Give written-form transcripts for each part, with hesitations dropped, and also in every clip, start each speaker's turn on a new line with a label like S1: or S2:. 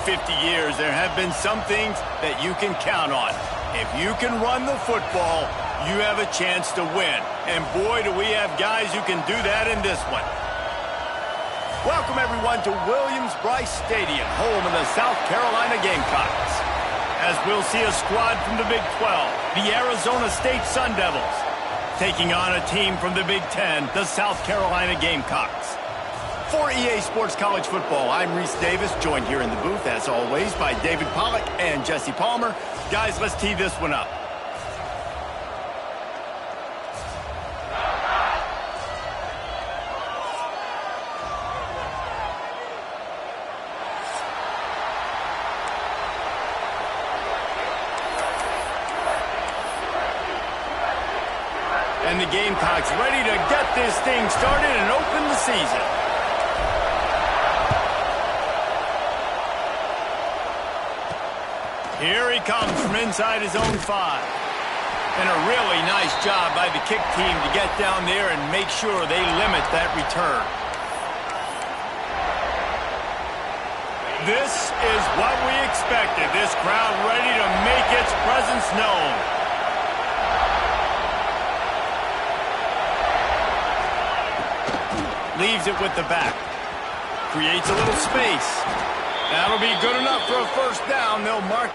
S1: 50 years, there have been some things that you can count on. If you can run the football, you have a chance to win. And boy, do we have guys who can do that in this one. Welcome, everyone, to Williams-Brice Stadium, home of the South Carolina Gamecocks. As we'll see a squad from the Big 12, the Arizona State Sun Devils, taking on a team from the Big 10, the South Carolina Gamecocks. For EA Sports College Football, I'm Reese Davis, joined here in the booth, as always, by David Pollack and Jesse Palmer. Guys, let's tee this one up. And the Gamecocks ready to get this thing started and open the season. Here he comes from inside his own 5. And a really nice job by the kick team to get down there and make sure they limit that return. This is what we expected. This crowd ready to make its presence known. Leaves it with the back. Creates a little space. That'll be good enough for a first down. They'll mark.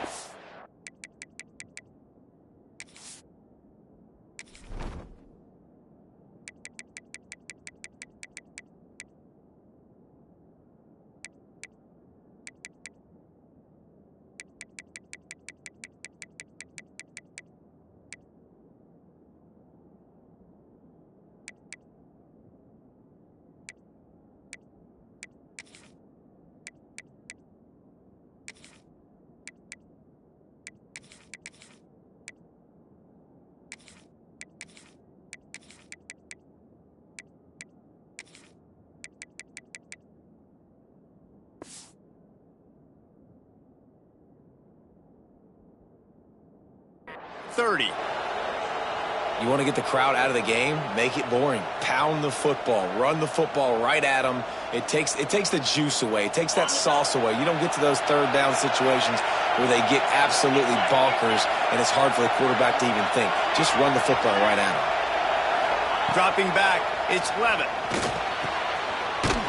S2: You want to get the crowd out of the game? Make it boring. Pound the football. Run the football right at them. It takes the juice away. It takes that sauce away. You don't get to those third down situations where they get absolutely bonkers and it's hard for the quarterback to even think. Just run the football right at them.
S1: Dropping back, it's Levitt.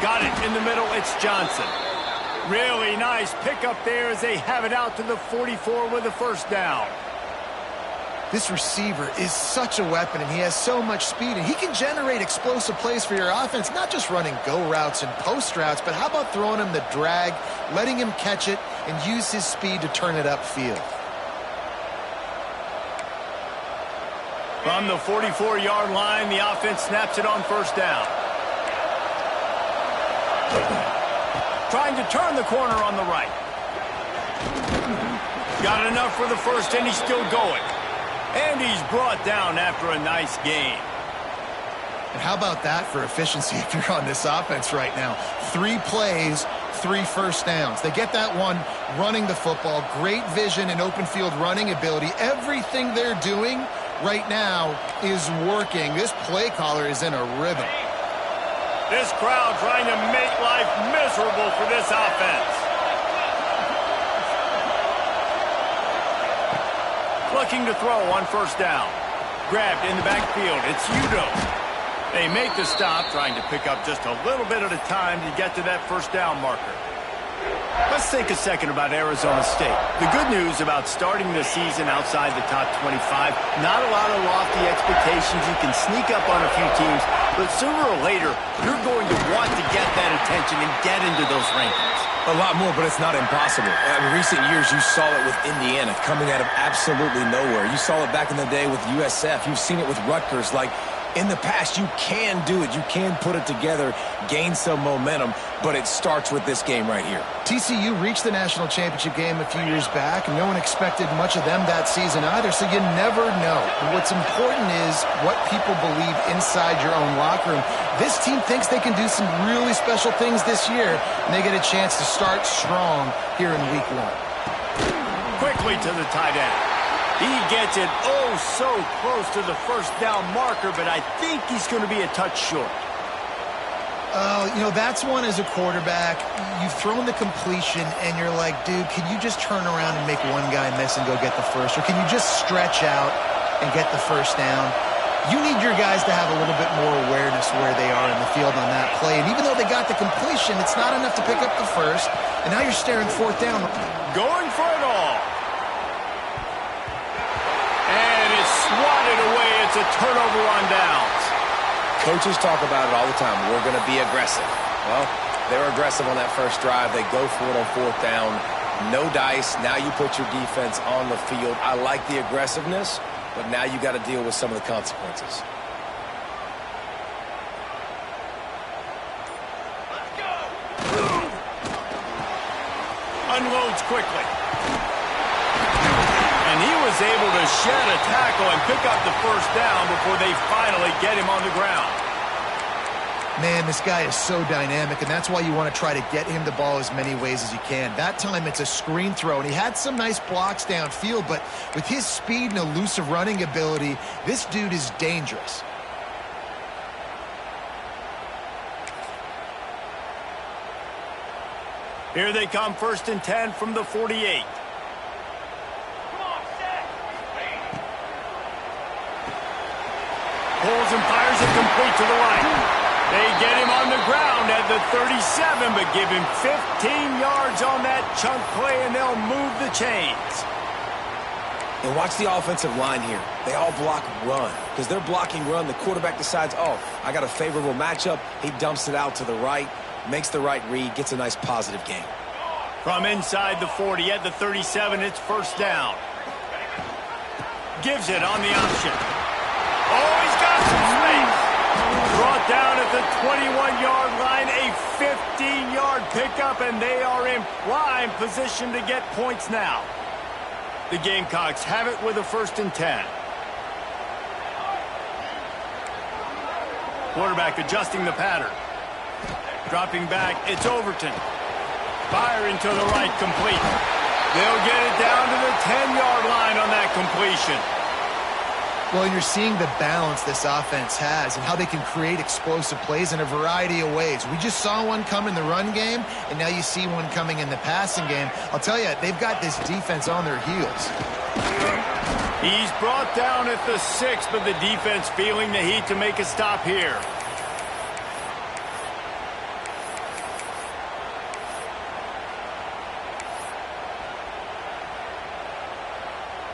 S1: Got it in the middle, it's Johnson. Really nice pickup there as they have it out to the 44 with a first down.
S3: This receiver is such a weapon, and he has so much speed, and he can generate explosive plays for your offense, not just running go routes and post routes, but how about throwing him the drag, letting him catch it, and use his speed to turn it upfield.
S1: From the 44-yard line, the offense snaps it on first down. Trying to turn the corner on the right. Got enough for the first, and he's still going. And he's brought down after a nice gain.
S3: And how about that for efficiency if you're on this offense right now? 3 plays, 3 first downs. They get that one running the football, great vision and open field running ability. Everything they're doing right now is working. This play caller is in a rhythm.
S1: This crowd trying to make life miserable for this offense. Looking to throw on first down. Grabbed in the backfield. It's Udo. They make the stop, trying to pick up just a little bit at a time to get to that first down marker. Let's think a second about Arizona State. The good news about starting the season outside the top 25, not a lot of lofty expectations. You can sneak up on a few teams, but sooner or later, you're going to want to get that attention and get into those rankings.
S2: A lot more, but it's not impossible. In recent years, you saw it with Indiana coming out of absolutely nowhere. You saw it back in the day with USF. You've seen it with Rutgers. Like, in the past, you can do it. You can put it together, gain some momentum, but it starts with this game right here.
S3: TCU reached the national championship game a few years back, and no one expected much of them that season either, so you never know. What's important is what people believe inside your own locker room. This team thinks they can do some really special things this year, and they get a chance to start strong here in week 1.
S1: Quickly to the tight end. He gets it oh so close to the first down marker, but I think he's going to be a touch short.
S3: That's one as a quarterback. You've thrown the completion, and you're like, dude, can you just turn around and make one guy miss and go get the first? Or can you just stretch out and get the first down? You need your guys to have a little bit more awareness where they are in the field on that play. And even though they got the completion, it's not enough to pick up the first. And now you're staring fourth down.
S1: Going for it all. And it's swatted away. It's a turnover on downs.
S2: Coaches talk about it all the time. We're going to be aggressive. Well, they're aggressive on that first drive. They go for it on fourth down. No dice. Now you put your defense on the field. I like the aggressiveness, but now you got to deal with some of the consequences.
S1: Let's go. Unloads quickly. And he was able to shed a tackle and pick up the first down before they finally get him on the ground.
S3: Man, this guy is so dynamic, and that's why you want to try to get him the ball as many ways as you can. That time it's a screen throw, and he had some nice blocks downfield, but with his speed and elusive running ability, this dude is dangerous.
S1: Here they come, 1st and 10 from the 48. Pulls and fires it complete to the right. They get him on the ground at the 37, but give him 15 yards on that chunk play, and they'll move the chains.
S2: And watch the offensive line here. They all block run. Because they're blocking run, the quarterback decides, oh, I got a favorable matchup. He dumps it out to the right, makes the right read, gets a nice positive gain.
S1: From inside the 40 at the 37, it's 1st down. Gives it on the option. Oh, he's got some space. Brought down at the 21-yard line, a 15-yard pickup, and they are in prime position to get points now. The Gamecocks have it with a 1st and 10. Quarterback adjusting the pattern. Dropping back, it's Overton. Firing to the right, complete. They'll get it down to the 10-yard line on that completion.
S3: Well, you're seeing the balance this offense has and how they can create explosive plays in a variety of ways. We just saw one come in the run game, and now you see one coming in the passing game. I'll tell you, they've got this defense on their heels.
S1: He's brought down at the 6, but the defense feeling the heat to make a stop here.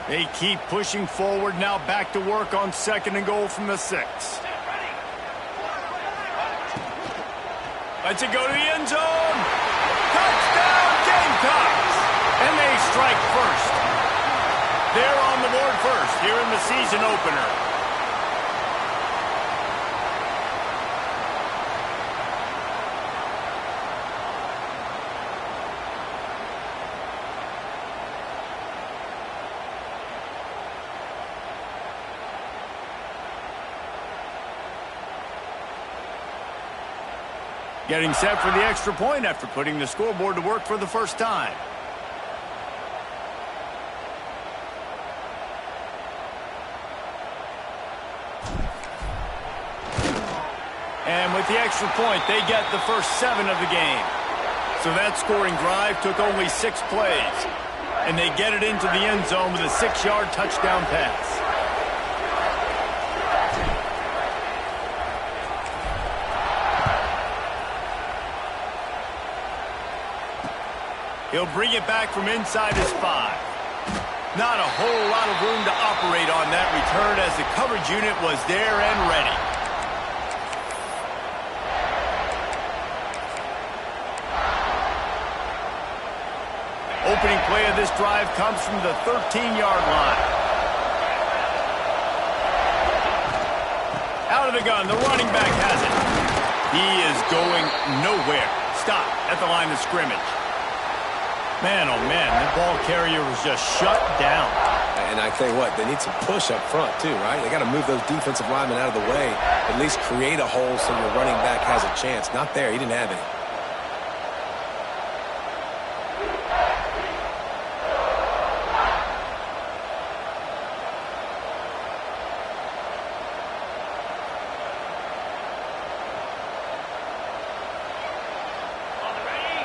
S1: They keep pushing forward, now back to work on 2nd and goal from the 6. Let's it go to the end zone. Touchdown, Gamecocks! And they strike first. They're on the board first here in the season opener. Getting set for the extra point after putting the scoreboard to work for the first time. And with the extra point, they get the first 7 of the game. So that scoring drive took only 6 plays. And they get it into the end zone with a 6-yard touchdown pass. He'll bring it back from inside his 5. Not a whole lot of room to operate on that return as the coverage unit was there and ready. Opening play of this drive comes from the 13-yard line. Out of the gun, the running back has it. He is going nowhere. Stop at the line of scrimmage. Man, oh man, the ball carrier was just shut down.
S2: And I tell you what, they need some push up front too, right? They got to move those defensive linemen out of the way, at least create a hole so your running back has a chance. Not there, he didn't have any.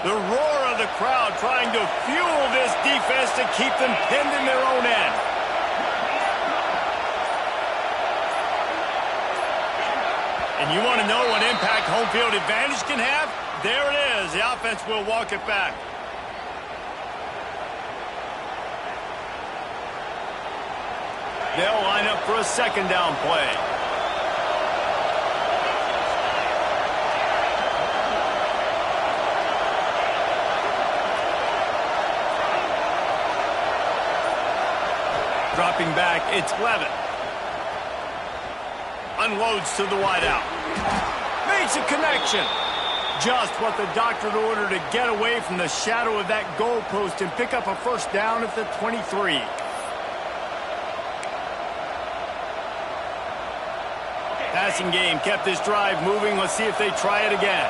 S1: The roar of the crowd trying to fuel this defense to keep them pinned in their own end. And you want to know what impact home field advantage can have? There it is. The offense will walk it back. They'll line up for a second down play. Dropping back, it's Levitt. Unloads to the wideout. Makes a connection. Just what the doctor ordered to get away from the shadow of that goalpost and pick up a first down at the 23. Passing game kept this drive moving. Let's see if they try it again.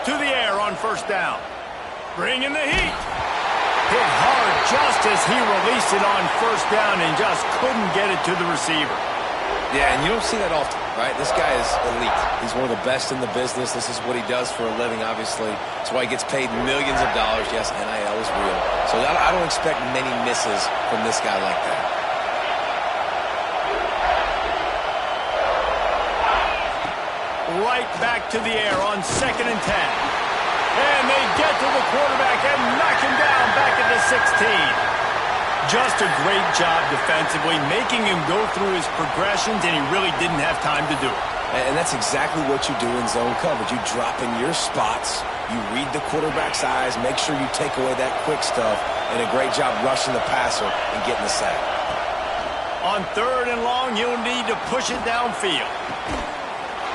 S1: To the air on first down. Bring in the heat. Hit hard just as he released it on first down and just couldn't get it to the receiver.
S2: Yeah, and you don't see that often, right? This guy is elite. He's one of the best in the business. This is what he does for a living, obviously. That's why he gets paid millions of dollars. Yes, NIL is real. So I don't expect many misses from this guy like that.
S1: Right back to the air on 2nd and 10. And they get to the quarterback and knock him down back at the 16. Just a great job defensively, making him go through his progressions, and he really didn't have time to do it.
S2: And that's exactly what you do in zone coverage. You drop in your spots, you read the quarterback's eyes, make sure you take away that quick stuff, and a great job rushing the passer and getting the sack.
S1: On 3rd and long, he'll need to push it downfield.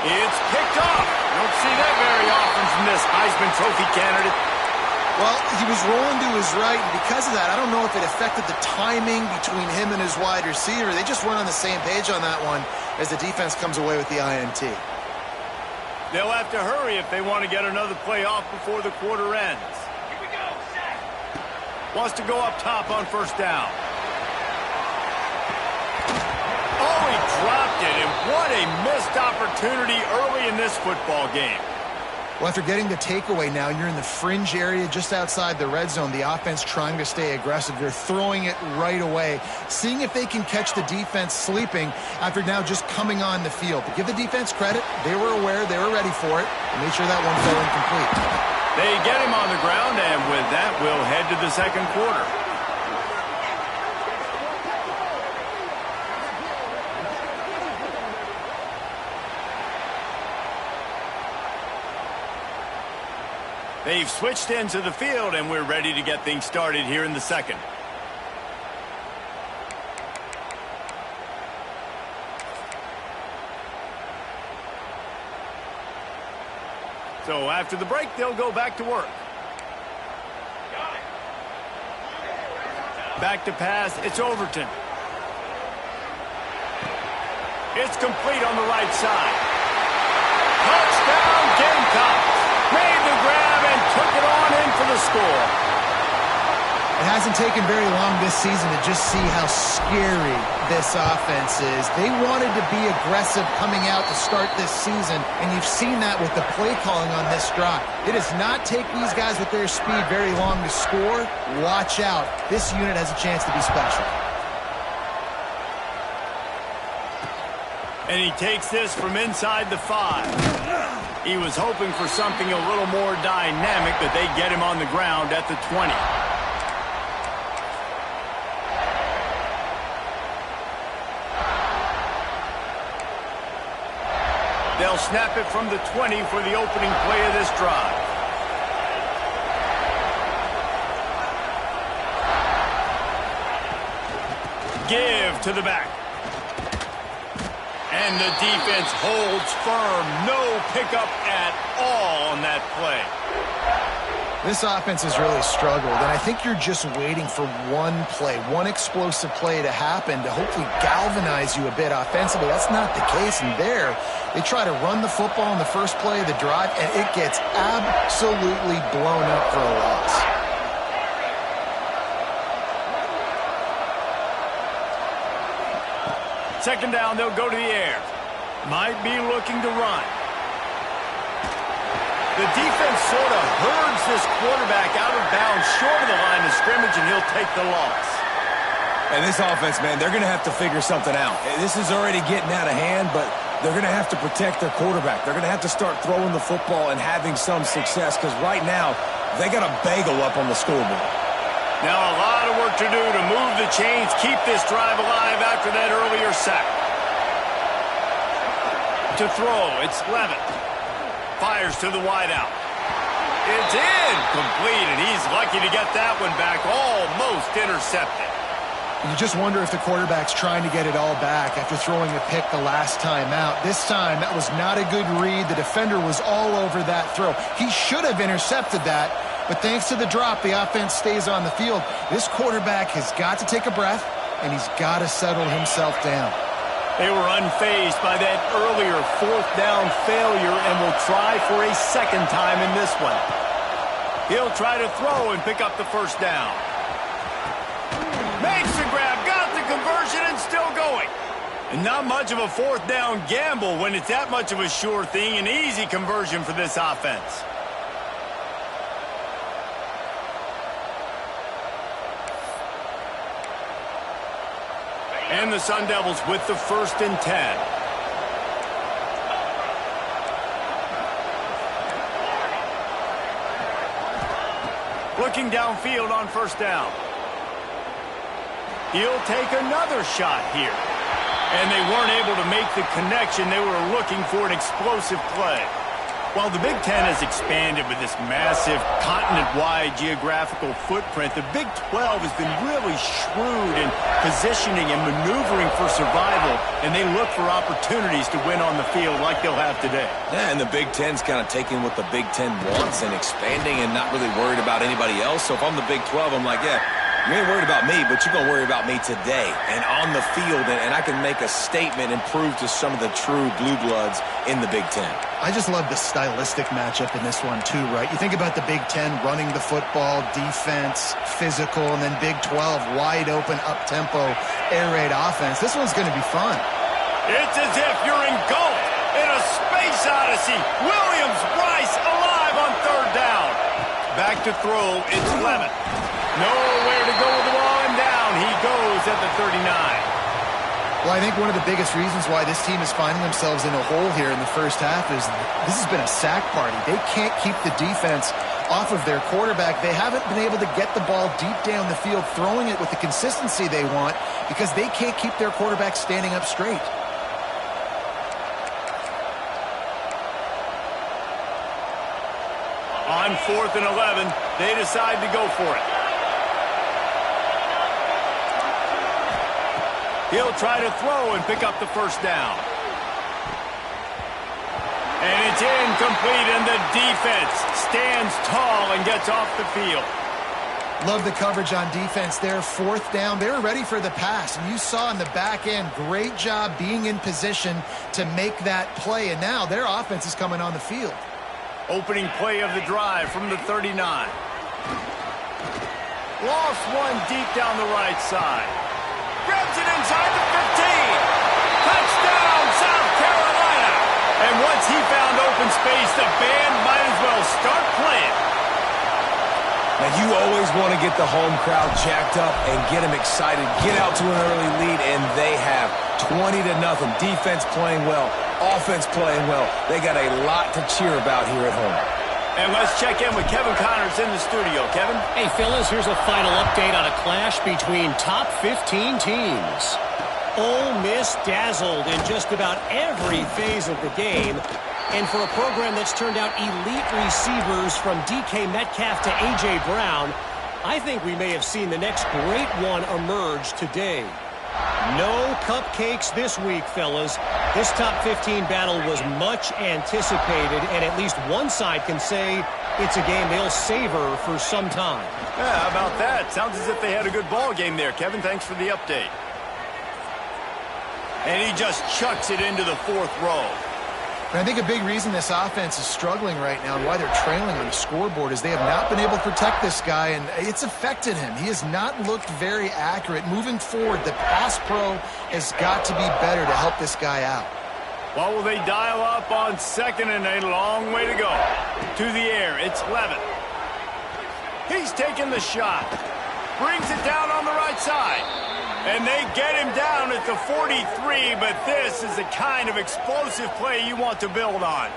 S1: It's picked off. Don't see that very often from this Heisman Trophy candidate.
S3: Well, he was rolling to his right, and because of that, I don't know if it affected the timing between him and his wide receiver. They just weren't on the same page on that one as the defense comes away with the INT.
S1: They'll have to hurry if they want to get another play off before the quarter ends. Here we go, set. Wants to go up top on first down. Oh, he dropped it, and what a missed opportunity early in this football game.
S3: Well, after getting the takeaway now, you're in the fringe area just outside the red zone. The offense trying to stay aggressive. They're throwing it right away, seeing if they can catch the defense sleeping after now just coming on the field. But give the defense credit. They were aware. They were ready for it. And made sure that one fell incomplete.
S1: They get him on the ground, and with that, we'll head to the second quarter. They've switched into the field, and we're ready to get things started here in the second. So after the break, they'll go back to work. Back to pass, it's Overton. It's complete on the right side. Touchdown, Gamecocks! Made the grab and took it on in for the score.
S3: It hasn't taken very long this season to just see how scary this offense is. They wanted to be aggressive coming out to start this season, and you've seen that with the play calling on this drive. It does not take these guys with their speed very long to score. Watch out. This unit has a chance to be special.
S1: And he takes this from inside the 5. He was hoping for something a little more dynamic, but they get him on the ground at the 20. They'll snap it from the 20 for the opening play of this drive. Give to the back. And the defense holds firm. No pickup at all on that play.
S3: This offense has really struggled, and I think you're just waiting for one play, one explosive play to happen to hopefully galvanize you a bit offensively. That's not the case, and there they try to run the football in the first play of the drive, and it gets absolutely blown up for a loss.
S1: Second down, they'll go to the air. Might be looking to run. The defense sort of herds this quarterback out of bounds short of the line of scrimmage, and he'll take the loss.
S2: And this offense, man, they're going to have to figure something out. This is already getting out of hand, but they're going to have to protect their quarterback. They're going to have to start throwing the football and having some success because right now they got a bagel up on the scoreboard.
S1: Now a lot of work to do to move the chains, keep this drive alive after that earlier sack. To throw, it's Levitt. Fires to the wideout. It's incomplete, and he's lucky to get that one back, almost intercepted.
S3: You just wonder if the quarterback's trying to get it all back after throwing a pick the last time out. This time, that was not a good read. The defender was all over that throw. He should have intercepted that, but thanks to the drop, the offense stays on the field. This quarterback has got to take a breath, and he's got to settle himself down.
S1: They were unfazed by that earlier fourth down failure and will try for a second time in this one. He'll try to throw and pick up the first down. Makes the grab, got the conversion, and still going. And not much of a fourth down gamble when it's that much of a sure thing. An easy conversion for this offense. And the Sun Devils with the 1st and 10. Looking downfield on first down. He'll take another shot here. And they weren't able to make the connection. They were looking for an explosive play. While the Big Ten has expanded with this massive continent-wide geographical footprint, the Big 12 has been really shrewd in positioning and maneuvering for survival, and they look for opportunities to win on the field like they'll have today.
S2: Yeah, and the Big Ten's kind of taking what the Big Ten wants and expanding and not really worried about anybody else. So if I'm the Big 12, I'm like, yeah, you ain't worried about me, but you're going to worry about me today and on the field, and I can make a statement and prove to some of the true blue bloods in the Big Ten.
S3: I just love the stylistic matchup in this one, too, right? You think about the Big Ten running the football, defense, physical, and then Big 12, wide open, up-tempo, air raid offense. This one's going to be fun.
S1: It's as if you're engulfed in a space odyssey. Williams-Brice alive on third down. Back to throw, it's Levitt. Nowhere to go with the ball, and down he goes at the 39.
S3: Well, I think one of the biggest reasons why this team is finding themselves in a hole here in the first half is this has been a sack party. They can't keep the defense off of their quarterback. They haven't been able to get the ball deep down the field, throwing it with the consistency they want because they can't keep their quarterback standing up straight.
S1: On 4th and 11, they decide to go for it. He'll try to throw and pick up the first down. And it's incomplete, and the defense stands tall and gets off the field.
S3: Love the coverage on defense there. 4th down, they were ready for the pass. And you saw in the back end, great job being in position to make that play. And now their offense is coming on the field.
S1: Opening play of the drive from the 39. Lost one deep down the right side. Grabs it inside the 15. Touchdown, South Carolina. And once he found open space, the band might as well start playing.
S2: Now, you always want to get the home crowd jacked up and get them excited, get out to an early lead, and they have 20-0. Defense playing well, offense playing well. They got a lot to cheer about here at home.
S1: And let's check in with Kevin Connors in the studio. Kevin?
S4: Hey, fellas, here's a final update on a clash between top 15 teams. Ole Miss dazzled in just about every phase of the game. And for a program that's turned out elite receivers from DK Metcalf to A.J. Brown, I think we may have seen the next great one emerge today. No cupcakes this week, fellas. This top 15 battle was much anticipated, and at least one side can say it's a game they'll savor for some time.
S1: Yeah, how about that? Sounds as if they had a good ball game there, Kevin. Thanks for the update. And he just chucks it into the 4th row.
S3: And I think a big reason this offense is struggling right now and why they're trailing on the scoreboard is they have not been able to protect this guy, and it's affected him. He has not looked very accurate. Moving forward, the pass pro has got to be better to help this guy out.
S1: What will they dial up on 2nd and a long way to go? To the air, it's Levitt. He's taking the shot. Brings it down on the right side. And they get him down at the 43, but this is the kind of explosive play you want to build on.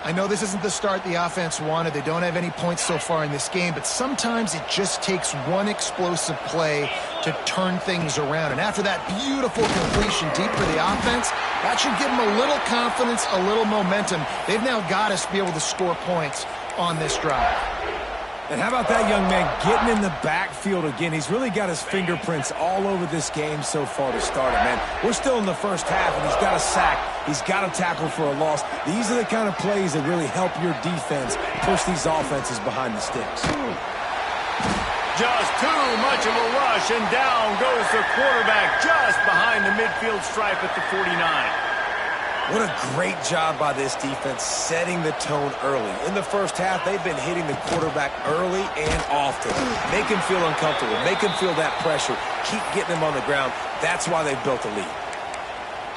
S3: I know this isn't the start the offense wanted. They don't have any points so far in this game, but sometimes it just takes one explosive play to turn things around. And after that beautiful completion deep for the offense, that should give them a little confidence, a little momentum. They've now got us to be able to score points on this drive.
S2: And how about that young man getting in the backfield again? He's really got his fingerprints all over this game so far to start it, man. We're still in the first half, and he's got a sack. He's got a tackle for a loss. These are the kind of plays that really help your defense push these offenses behind the sticks.
S1: Just too much of a rush, and down goes the quarterback just behind the midfield stripe at the 49.
S2: What a great job by this defense setting the tone early. In the first half, they've been hitting the quarterback early and often. Make him feel uncomfortable. Make him feel that pressure. Keep getting him on the ground. That's why they've built a lead.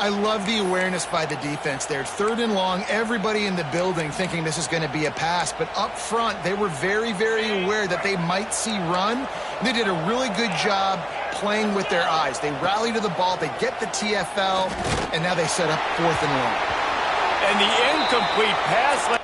S3: I love the awareness by the defense there. 3rd and long, everybody in the building thinking this is going to be a pass. But up front, they were very, very aware that they might see run. They did a really good job playing with their eyes. They rally to the ball, they get the TFL, and now they set up 4th and long.
S1: And the incomplete pass.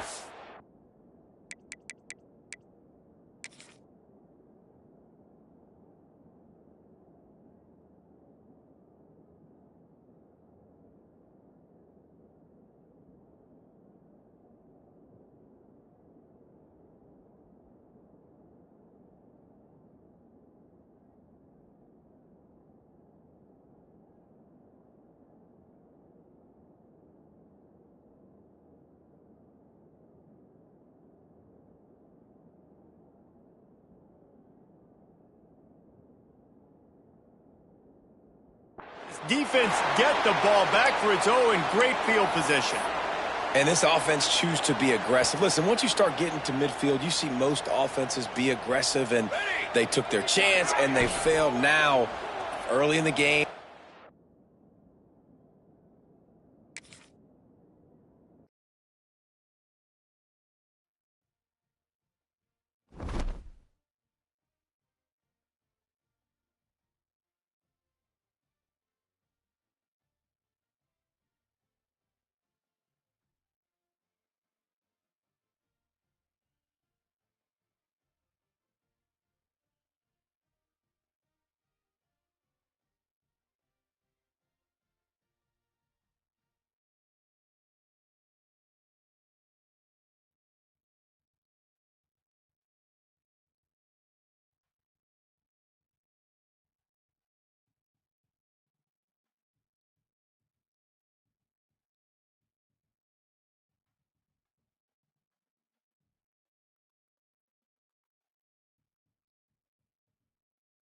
S1: Defense get the ball back for its own in great field position.
S2: And this offense choose to be aggressive. Listen, once you start getting to midfield, you see most offenses be aggressive, and they took their chance, and they failed now early in the game.